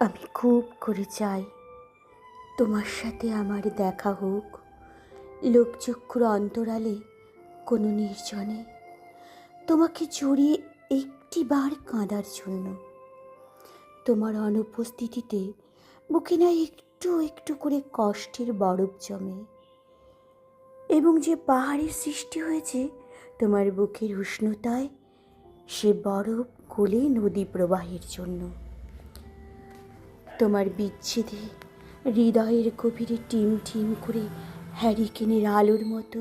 আমি খুব করে চাই তোমার সাথে আমার দেখা হোক, লোকচক্ষুর অন্তরালে কোনো নির্জনে, তোমাকে জড়িয়ে একটিবার কাঁদার জন্য। তোমার অনুপস্থিতিতে বুকে না একটু একটু করে কষ্টের বরফ জমে, এবং যে পাহাড়ের সৃষ্টি হয়েছে তোমার বুকের উষ্ণতায়, সে বরফ গলে নদী প্রবাহের জন্য। তোমার বিচ্ছেদে হৃদয়ের গভীরে টিম টিম করে হ্যারিকেনের আলোর মতো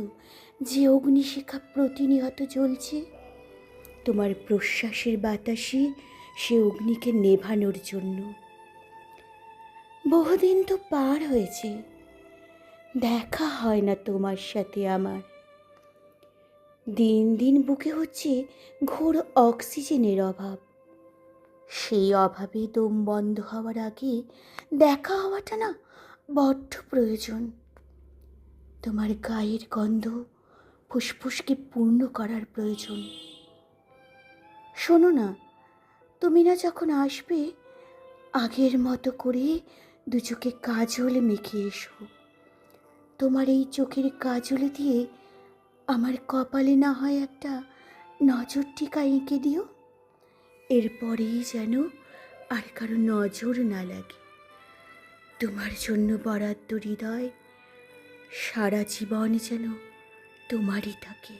যে অগ্নিশিখা প্রতিনিয়ত জ্বলছে, তোমার প্রশ্বাসের বাতাসে সে অগ্নিকে নেভানোর জন্য। বহুদিন তো পার হয়েছে, দেখা হয় না তোমার সাথে আমার। দিন দিন বুকে হচ্ছে ঘোর অক্সিজেনের অভাব। সেই অভাবে দম বন্ধ হওয়ার আগে দেখা হওয়াটা না বড্ড প্রয়োজন। তোমার গায়ের গন্ধ ফুসফুসকে পূর্ণ করার প্রয়োজন। শোনো না, তুমি না যখন আসবে, আগের মতো করে দু চোখে কাজল মেখে এসো। তোমার এই চোখের কাজলে দিয়ে আমার কপালে না হয় একটা নজর টিকা এঁকে দিও। এরপরেই যেন আর কারো নজর না লাগে। তোমার জন্য বরাদ্দ হৃদয় সারা জীবন যেন তোমারই থাকে।